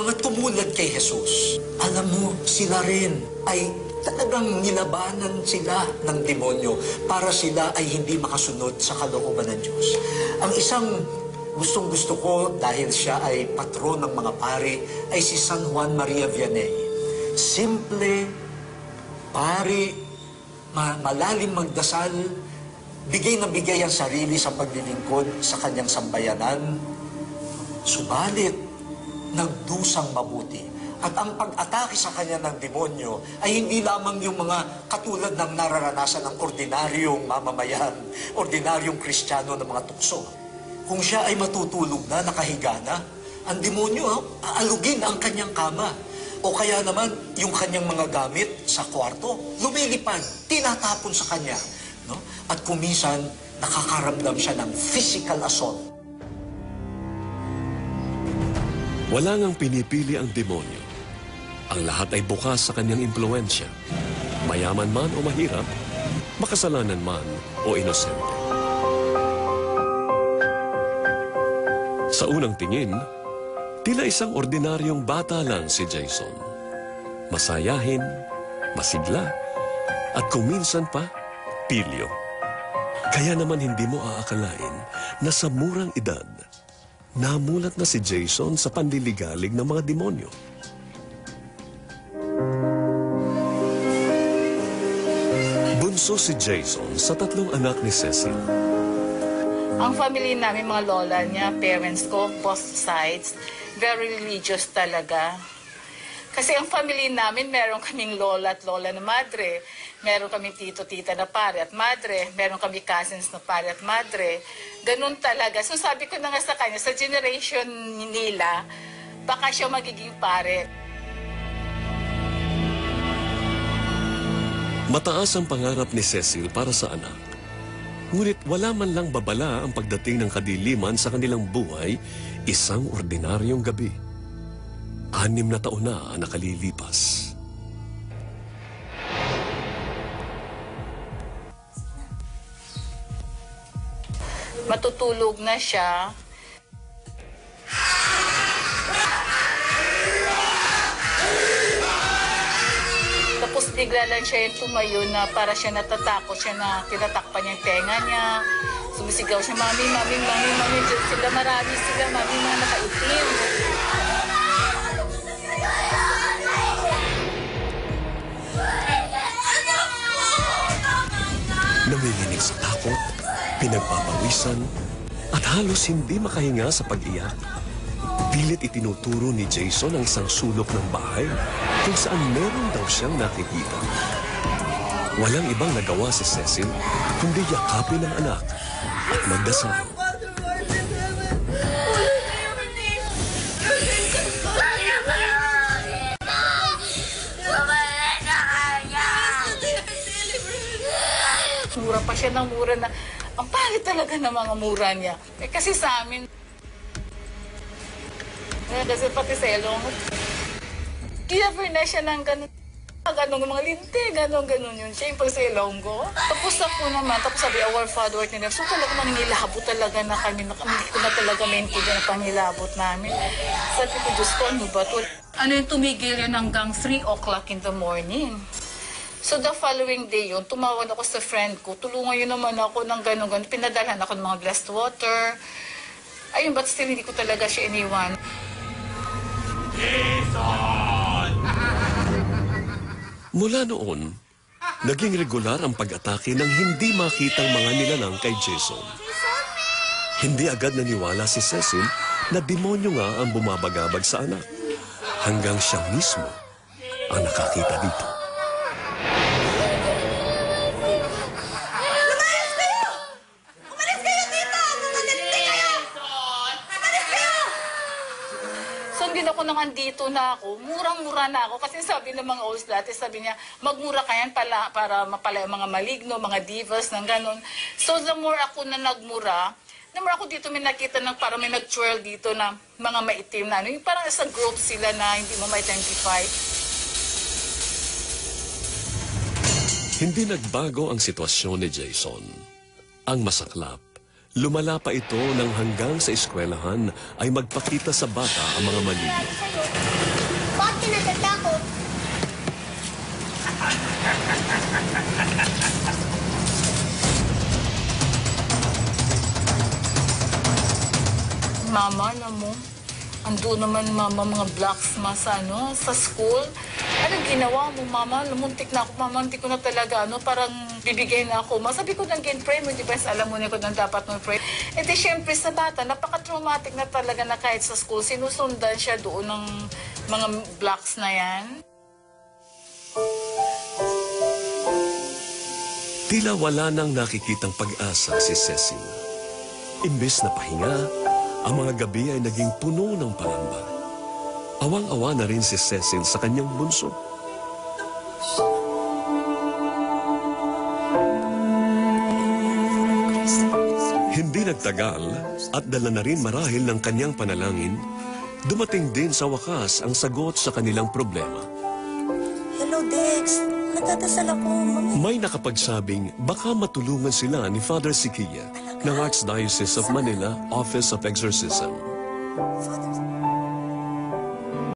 Mga tumulad kay Jesus, alam mo, sila rin ay talagang nilabanan sila ng demonyo para sila ay hindi makasunod sa kalooban ng Diyos. Ang isang gustong-gusto ko dahil siya ay patron ng mga pari ay si San Juan Maria Vianney. Simple, pari, malalim magdasal, bigay na bigay ang sarili sa paglilingkod sa kanyang sambayanan, subalit nagdusang mabuti. At ang pag-atake sa kanya ng demonyo ay hindi lamang yung mga katulad ng nararanasan ng ordinaryong mamamayan, ordinaryong Kristiyano ng mga tukso. Kung siya ay matutulog na, nakahiga na, ang demonyo aalugin ang kanyang kama. O kaya naman, yung kanyang mga gamit sa kwarto, lumilipad, tinatapon sa kanya. No? At kuminsan, nakakaramdam siya ng physical assault. Wala ngang pinipili ang demonyo. Ang lahat ay bukas sa kanyang impluensya. Mayaman man o mahirap, makasalanan man o inosente. Sa unang tingin, tila isang ordinaryong bata lang si Jason. Masayahin, masigla, at kuminsan pa, pilyo. Kaya naman hindi mo aakalain na sa murang edad, namulat na si Jason sa panliligalig ng mga demonyo. Bunso si Jason sa 3 anak ni Cecil. Ang family namin, mga lola niya, parents ko, both sides, very religious talaga. Kasi ang family namin, meron kaming lola at lola na madre, meron kaming tito-tita na pare at madre, meron kaming cousins na pare at madre. Ganun talaga. So sabi ko na nga sa kanya, sa generation nila, baka siya magiging pare. Mataas ang pangarap ni Cecil para sa anak. Ngunit wala man lang babala ang pagdating ng kadiliman sa kanilang buhay, isang ordinaryong gabi. 6 na taon na ang nakalilipas. Matutulog na siya. Tapos bigla lang siya yung tumayo na para siya natatakot siya na tinatakpan niya yung tenga niya. Sumisigaw siya, mami, mami, mami, mami, sila marami sila, mami, mga nakaitim. Nanginginig sa takot, pinagpapawisan, at halos hindi makahinga sa pag-iyak. Pilit itinuturo ni Jason ang isang sulok ng bahay kung saan meron daw siyang nakikita. Walang ibang nagawa si Cecil kundi yakapin ang anak at magdasal. Mura pa siya ng mura na, ang pangit talaga ng mga mura niya. Kasi sa amin, kasi pati sa ilong, i-offer na siya ng ganong mga linti, ganon yun. Siya yung pag sa Ilonggo. Tapos ako naman, tapos sabi, our Father art in heaven. So talaga maningilabot talaga na kami, hindi ko na talaga maintindihan ang pangilabot namin. Sabi ko, Diyos ko, ano ba ito? Ano yung tumigil yun hanggang 3 o'clock in the morning. So the following day yun, tumawag ako sa friend ko, tulungan yun naman ako ng ganon. Pinadalhan ako ng mga blessed water. Ayun, but still hindi ko talaga siya iniwan. Mula noon, naging regular ang pag-atake ng hindi makitang mga nilalang kay Jason. Hindi agad naniwala si Cecil na demonyo nga ang bumabagabag sa anak, hanggang siya mismo ang nakakita dito. Ako nang andito na ako, murang-mura na ako. Kasi sabi ng mga old dati, sabi niya, magmura ka yan para mapala yung mga maligno, mga divas, ng ganon. So the more ako na nagmura, the more ako dito may nakita ng parang may nag-twirl dito na mga maitim na ano. Yung parang sa group sila na hindi mo ma-identify. Hindi nagbago ang sitwasyon ni Jason. Ang masaklap, Lumala pa ito nang hanggang sa eskwelahan ay magpakita sa bata ang mga malino. Bakit ka natatakot? Mama, alam mo, ando naman mama mga blocks sa school. Anong ginawa mo, mama? Lumuntik na ako, mama. Hindi ko na talaga, parang bibigay na ako. Sabi ko nang pray mo, di ba? Alam mo na ko nang dapat mo pray. E di, syempre, sa bata, napaka-traumatic na talaga na kahit sa school, sinusundan siya doon ng mga blocks na yan. Tila wala nang nakikitang pag-asa si Cecil. Imbes na pahinga, ang mga gabi ay naging puno ng pangamba. Awang-awa na rin si Cecil sa kanyang bunso. Hindi nagtagal at dala na rin marahil ng kanyang panalangin, dumating din sa wakas ang sagot sa kanilang problema. Hello, Dex. Nagdadasal ako. May nakapagsabing baka matulungan sila ni Father Siquia ng Archdiocese of Manila Office of Exorcism. Father,